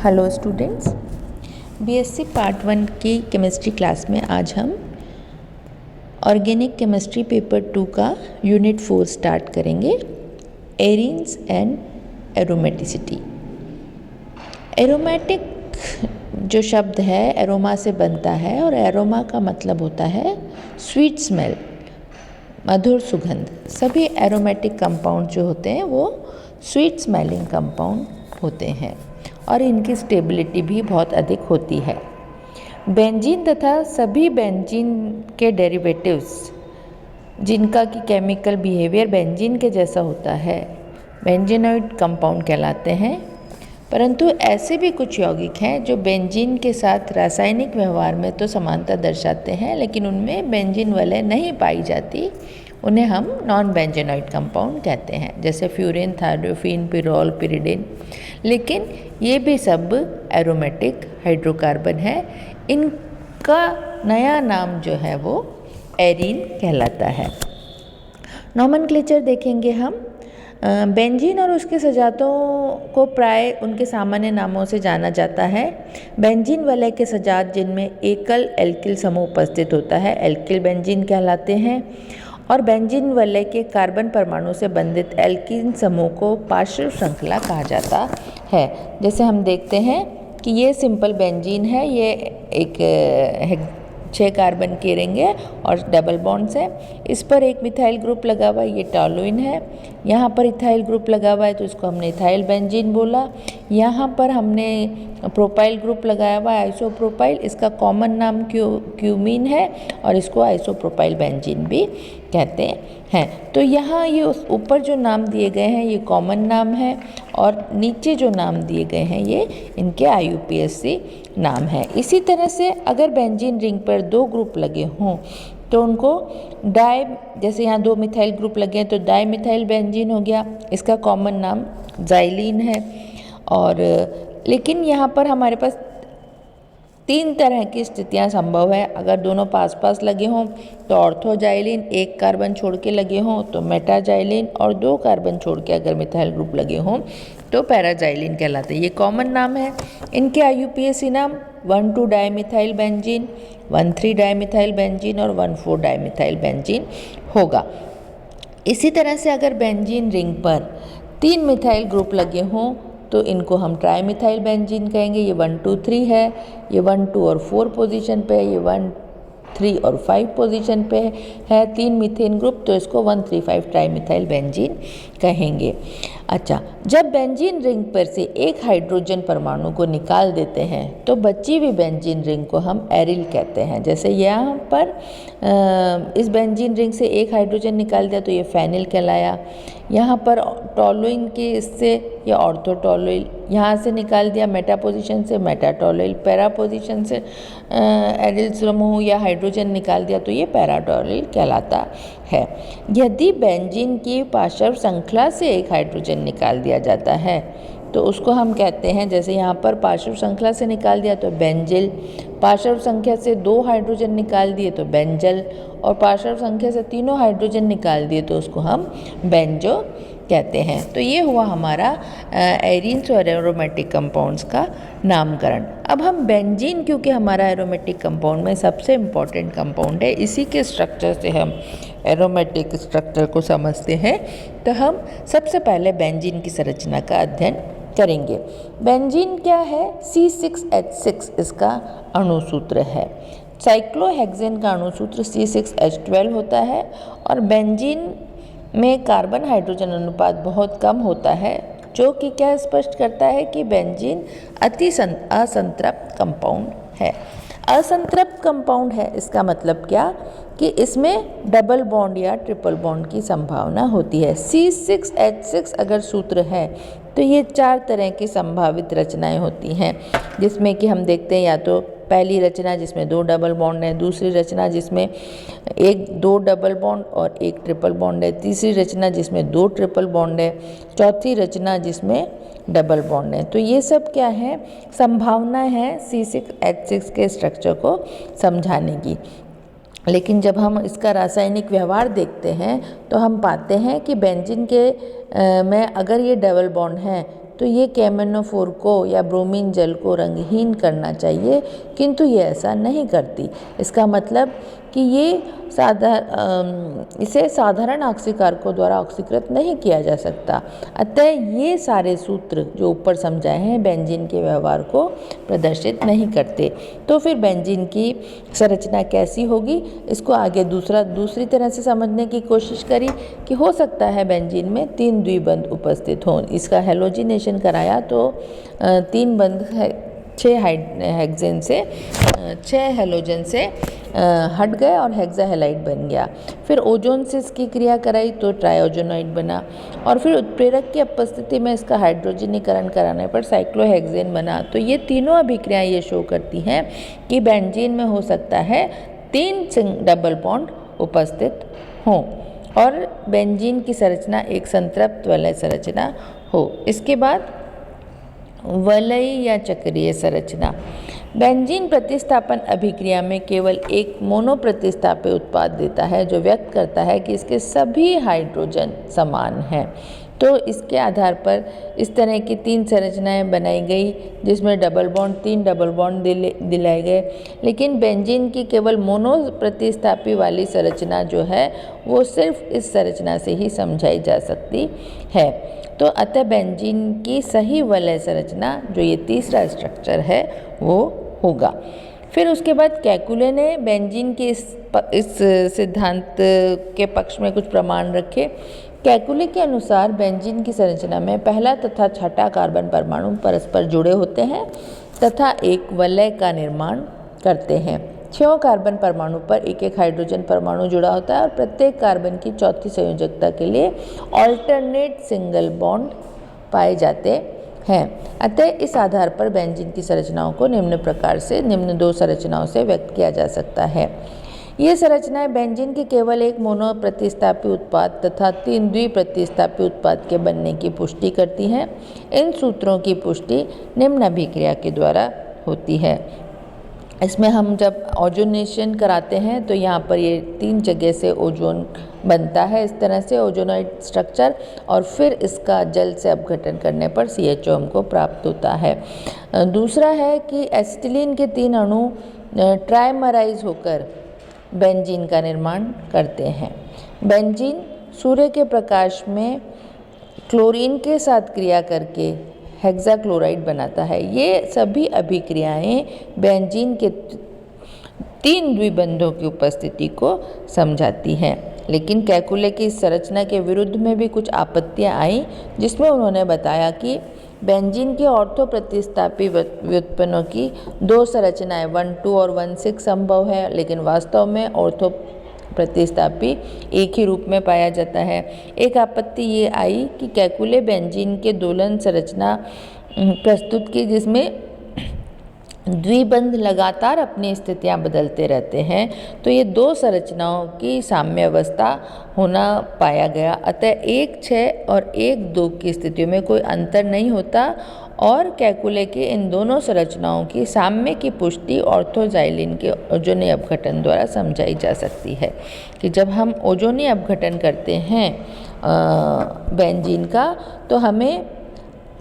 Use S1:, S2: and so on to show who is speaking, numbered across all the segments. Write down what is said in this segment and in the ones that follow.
S1: Hello students, BSc part 1 की chemistry class में आज हम ऑर्गेनिक केमिस्ट्री पेपर 2 का यूनिट 4 स्टार्ट करेंगे। Arenes and aromaticity. एरोमेटिक जो शब्द है एरोमा से बनता है और एरोमा का मतलब होता है स्वीट स्मेल, मधुर सुगंध। सभी एरोमेटिक कंपाउंड जो होते हैं वो स्वीट स्मेलिंग कंपाउंड होते हैं और इनकी स्टेबिलिटी भी बहुत अधिक होती है। बेंजीन तथा सभी बेंजीन के डेरिवेटिव्स जिनका कि केमिकल बिहेवियर बेंजीन के जैसा होता है बेंजीनोइड कंपाउंड कहलाते हैं। परंतु ऐसे भी कुछ यौगिक हैं जो बेंजीन के साथ रासायनिक व्यवहार में तो समानता दर्शाते हैं, लेकिन उनमें बेंजीन वलय नहीं पाई जाती। उन्हें हम नॉन बेंजीनोइड कंपाउंड कहते हैं, जैसे फ्यूरिन, थायोडोफिन, पिरोल, पिरिडिन। लेकिन ये भी सब एरोमेटिक हाइड्रोकार्बन है। इनका नया नाम जो है वो एरीन कहलाता है। नॉमेनक्लेचर देखेंगे हम। बेंजीन और उसके सजातों को प्राय उनके सामान्य नामों से जाना जाता है। बेंजीन वलय के सजात जिनमें एकल एल्किल समूह उपस्थित होता है एल्किल बेंजीन कहलाते हैं, और बेंजीन वलय के कार्बन परमाणु से बंधित एल्कीन समूह को पार्श्व श्रृंखला कहा जाता है। जैसे हम देखते हैं कि ये सिंपल बेंजीन है, ये एक 6 कार्बन के रिंग है और डबल बॉन्ड्स है। इस पर एक मिथाइल ग्रुप लगा हुआ है, ये टॉलुइन है। यहाँ पर इथाइल ग्रुप लगा हुआ है तो इसको हमने इथाइल बेंजीन बोला। यहाँ पर हमने प्रोपाइल ग्रुप लगाया हुआ है आइसोप्रोपाइल, इसका कॉमन नाम क्यूमीन है और इसको आइसोप्रोपाइल बेंजीन भी कहते हैं। तो यहाँ ये ऊपर जो नाम दिए गए हैं ये कॉमन नाम है और नीचे जो नाम दिए गए हैं ये इनके IUPAC नाम है। इसी तरह से अगर बेंजीन रिंग पर 2 ग्रुप लगे हों तो उनको जैसे यहाँ 2 मिथाइल ग्रुप लगे हैं तो डाई मिथाइल बेंजीन हो गया, इसका कॉमन नाम ज़ाइलीन है। और लेकिन यहाँ पर हमारे पास 3 तरह की स्थितियाँ संभव है। अगर दोनों पास पास लगे हों तो ऑर्थोजाइलिन, 1 कार्बन छोड़ के लगे हों तो मेटाजाइलिन, और 2 कार्बन छोड़ के अगर मिथाइल ग्रुप लगे हों तो पैराजाइलिन कहलाते हैं। ये कॉमन नाम है। इनके IUPAC नाम 1,2 डाइमिथाइल बेंजीन, 1,3 डाइमिथाइल बेंजीन और 1,4 डाइमिथाइल बेंजीन होगा। इसी तरह से अगर बेंजीन रिंग पर 3 मिथाइल ग्रुप लगे हों तो इनको हम ट्राइमिथाइल बेंजीन कहेंगे। ये 1, 2, 3 है, ये 1, 2 और 4 पोजीशन पे है, ये 1, 3 और 5 पोजीशन पे है। 3 मीथेन ग्रुप तो इसको 1,3,5 ट्राइमिथाइल बेंजीन कहेंगे। अच्छा, जब बेंजीन रिंग पर से एक हाइड्रोजन परमाणु को निकाल देते हैं तो बची हुई बेंजीन रिंग को हम एरिल कहते हैं। जैसे यहाँ पर इस बेंजीन रिंग से एक हाइड्रोजन निकाल दिया तो ये फेनिल कहलाया। यहाँ पर टॉलुइन के इससे या ऑर्थोटॉलुइल, यहाँ से निकाल दिया मेटा पोजीशन से मेटाटॉलुइल, पैरा पोजीशन से एरिल समूह या हाइड्रोजन निकाल दिया तो ये पैराटॉलुइल कहलाता है। यदि बेंजीन की पार्श्व श्रृंखला से एक हाइड्रोजन निकाल दिया जाता है तो उसको हम कहते हैं, जैसे यहाँ पर पार्श्व श्रृंखला से निकाल दिया तो बेंजिल, पार्श्व संख्या से 2 हाइड्रोजन निकाल दिए तो बेंजल, और पार्श्व संख्या से 3 हाइड्रोजन निकाल दिए तो उसको हम बेंजो कहते हैं। तो ये हुआ हमारा एरीन्स और एरोमेटिक कंपाउंड्स का नामकरण। अब हम बेंजीन, क्योंकि हमारा एरोमेटिक कंपाउंड में सबसे इम्पॉर्टेंट कंपाउंड है, इसी के स्ट्रक्चर से हम एरोमेटिक स्ट्रक्चर को समझते हैं, तो हम सबसे पहले बेंजीन की संरचना का अध्ययन करेंगे। बेंजीन क्या है? C6H6 इसका अणुसूत्र है। साइक्लोहेक्सेन का अणुसूत्र C6H12 होता है और बेंजीन में कार्बन हाइड्रोजन अनुपात बहुत कम होता है, जो कि क्या स्पष्ट करता है कि बेंजीन असंतृप्त कंपाउंड है। असंतृप्त कंपाउंड है इसका मतलब क्या कि इसमें डबल बॉन्ड या ट्रिपल बॉन्ड की संभावना होती है। C6H6 अगर सूत्र है तो ये 4 तरह की संभावित रचनाएं होती हैं, जिसमें कि हम देखते हैं या तो पहली रचना जिसमें 2 डबल बॉन्ड है, दूसरी रचना जिसमें 2 डबल बॉन्ड और 1 ट्रिपल बॉन्ड है, तीसरी रचना जिसमें 2 ट्रिपल बॉन्ड है, चौथी रचना जिसमें डबल बॉन्ड है। तो ये सब क्या है? संभावना है C6H6 के स्ट्रक्चर को समझाने की। लेकिन जब हम इसका रासायनिक व्यवहार देखते हैं तो हम पाते हैं कि बेंजीन के में अगर ये डबल बॉन्ड है तो ये KMnO4 को या ब्रोमीन जल को रंगहीन करना चाहिए, किंतु ये ऐसा नहीं करती। इसका मतलब कि इसे साधारण ऑक्सीकारकों द्वारा ऑक्सीकृत नहीं किया जा सकता। अतः ये सारे सूत्र जो ऊपर समझाए हैं बेंजीन के व्यवहार को प्रदर्शित नहीं करते। तो फिर बेंजीन की संरचना कैसी होगी, इसको आगे दूसरी तरह से समझने की कोशिश करी कि हो सकता है बेंजीन में 3 द्विबंध उपस्थित हों। इसका हेलोजिनेशन कराया तो 3 बंध 6 हेक्सेन से 6 हेलोजन से हट गए और हेक्साहेलाइड बन गया। फिर ओजोन से इसकी क्रिया कराई तो ट्राइओजोनाइड बना, और फिर उत्प्रेरक की उपस्थिति में इसका हाइड्रोजनीकरण कराने पर साइक्लोहेक्सेन बना। तो ये तीनों अभिक्रियाएं ये शो करती हैं कि बेंजीन में हो सकता है 3 डबल बॉन्ड उपस्थित हों और बेंजीन की संरचना एक संतृप्त वलय संरचना हो। इसके बाद वलयी या चक्रीय संरचना। बेंजीन प्रतिस्थापन अभिक्रिया में केवल एक मोनो प्रतिस्थापी उत्पाद देता है जो व्यक्त करता है कि इसके सभी हाइड्रोजन समान हैं। तो इसके आधार पर इस तरह की 3 संरचनाएं बनाई गई जिसमें 3 डबल बॉन्ड दिलाए गए, लेकिन बेंजीन की केवल मोनो प्रतिस्थापी वाली संरचना जो है वो सिर्फ इस संरचना से ही समझाई जा सकती है। तो अतः बेंजीन की सही वलय संरचना जो ये तीसरा स्ट्रक्चर है वो होगा। फिर उसके बाद कैकुले ने बेंजीन के इस सिद्धांत के पक्ष में कुछ प्रमाण रखे। कैकुले के अनुसार बेंजीन की संरचना में पहला तथा छठा कार्बन परमाणु परस्पर जुड़े होते हैं तथा एक वलय का निर्माण करते हैं। 6 कार्बन परमाणु पर एक हाइड्रोजन परमाणु जुड़ा होता है और प्रत्येक कार्बन की चौथी संयोजकता के लिए ऑल्टरनेट सिंगल बॉन्ड पाए जाते हैं। अतः इस आधार पर बेंजीन की संरचनाओं को निम्न 2 संरचनाओं से व्यक्त किया जा सकता है। ये संरचनाएं बेंजीन के केवल एक मोनो प्रतिस्थापी उत्पाद तथा 3 द्विप्रतिस्थापी उत्पाद के बनने की पुष्टि करती हैं। इन सूत्रों की पुष्टि निम्न अभिक्रिया के द्वारा होती है। इसमें हम जब ओजोनेशन कराते हैं तो यहाँ पर ये 3 जगह से ओजोन बनता है, इस तरह से ओजोनाइड स्ट्रक्चर, और फिर इसका जल से अपघटन करने पर CHO हमको प्राप्त होता है। दूसरा है कि एसिटिलीन के 3 अणु ट्राइमराइज होकर बेंजीन का निर्माण करते हैं। बेंजीन सूर्य के प्रकाश में क्लोरीन के साथ क्रिया करके हेक्साक्लोराइड बनाता है। ये सभी अभिक्रियाएं बेंजीन के 3 द्विबंधों की उपस्थिति को समझाती हैं। लेकिन कैकुले की इस संरचना के विरुद्ध में भी कुछ आपत्तियां आई, जिसमें उन्होंने बताया कि बेंजीन के ऑर्थो प्रतिस्थापी व्युत्पन्नों की 2 संरचनाएं 1,2 और 1,6 संभव है, लेकिन वास्तव में ऑर्थो प्रतिस्थापी एक ही रूप में पाया जाता है। एक आपत्ति ये आई कि कैकुले बेंजीन के दोलन संरचना प्रस्तुत की जिसमें द्विबंध लगातार अपनी स्थितियां बदलते रहते हैं, तो ये 2 संरचनाओं की साम्यावस्था होना पाया गया। अतः 1,6 और 1,2 की स्थितियों में कोई अंतर नहीं होता और कैकुले के इन दोनों संरचनाओं की साम्य की पुष्टि ऑर्थोजाइलिन के ओजोनी अपघटन द्वारा समझाई जा सकती है कि जब हम ओजोनी अपघटन करते हैं बेंजीन का तो हमें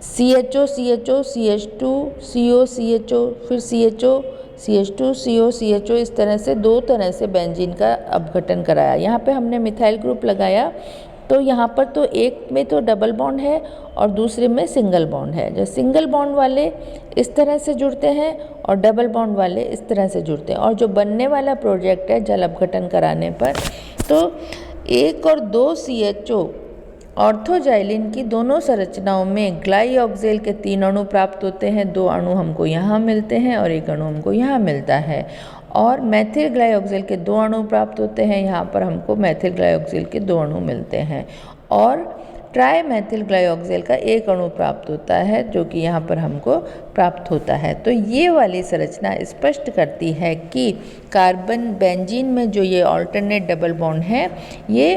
S1: CHO CHO CH2 CO CHO फिर CHO CH2 CO CHO इस तरह से 2 तरह से बेंजीन का अपघटन कराया। यहाँ पे हमने मिथाइल ग्रुप लगाया तो यहाँ पर तो एक में तो डबल बॉन्ड है और दूसरे में सिंगल बॉन्ड है। जो सिंगल बॉन्ड वाले इस तरह से जुड़ते हैं और डबल बॉन्ड वाले इस तरह से जुड़ते हैं, और जो बनने वाला प्रोजेक्ट है जल अपघटन कराने पर तो 1 और 2 CHO ऑर्थोजाइलिन की दोनों संरचनाओं में ग्लाइऑक्सेल के 3 अणु प्राप्त होते हैं। 2 अणु हमको यहाँ मिलते हैं और 1 अणु हमको यहाँ मिलता है, और मैथिल ग्लाइऑक्सेल के 2 अणु प्राप्त होते हैं। यहाँ पर हमको मैथिल ग्लाइऑक्सेल के 2 अणु मिलते हैं और ट्राई मैथिल ग्लाइऑक्सेल का 1 अणु प्राप्त होता है जो कि यहाँ पर हमको प्राप्त होता है। तो ये वाली संरचना स्पष्ट करती है कि कार्बन बेंजीन में जो ये ऑल्टरनेट डबल बॉन्ड है ये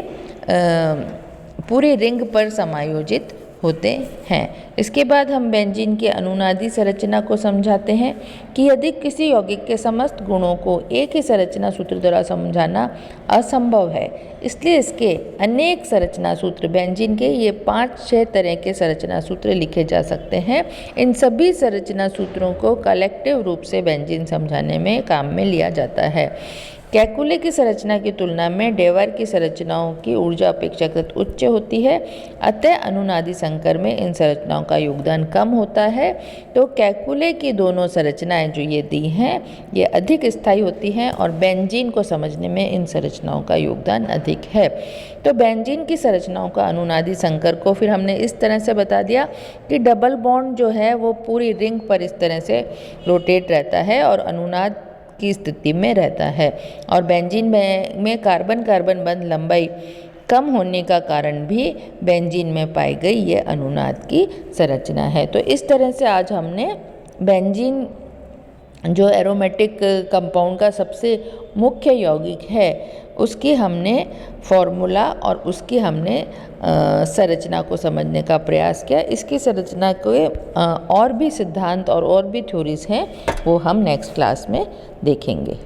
S1: पूरे रिंग पर समायोजित होते हैं। इसके बाद हम बेंजीन की अनुनादी संरचना को समझाते हैं कि यदि किसी यौगिक के समस्त गुणों को एक ही संरचना सूत्र द्वारा समझाना असंभव है, इसलिए इसके अनेक संरचना सूत्र बेंजीन के ये 5-6 तरह के संरचना सूत्र लिखे जा सकते हैं। इन सभी संरचना सूत्रों को कलेक्टिव रूप से बेंजीन समझाने में काम में लिया जाता है। कैकुले की संरचना की तुलना में डेवर की संरचनाओं की ऊर्जा अपेक्षाकृत उच्च होती है, अतः अनुनादी संकर में इन संरचनाओं का योगदान कम होता है। तो कैकुले की दोनों संरचनाएं जो ये दी हैं ये अधिक स्थायी होती हैं और बेंजीन को समझने में इन संरचनाओं का योगदान अधिक है। तो बेंजीन की संरचनाओं का अनुनादी संकर को फिर हमने इस तरह से बता दिया कि डबल बॉन्ड जो है वो पूरी रिंग पर इस तरह से रोटेट रहता है और अनुनाद की स्थिति में रहता है, और बेंजीन में कार्बन कार्बन बंध लंबाई कम होने का कारण भी बेंजीन में पाई गई ये अनुनाद की संरचना है। तो इस तरह से आज हमने बेंजीन जो एरोमेटिक कंपाउंड का सबसे मुख्य यौगिक है उसकी हमने फॉर्मूला और उसकी हमने संरचना को समझने का प्रयास किया। इसकी संरचना के और भी सिद्धांत और भी थ्योरीज हैं वो हम नेक्स्ट क्लास में देखेंगे।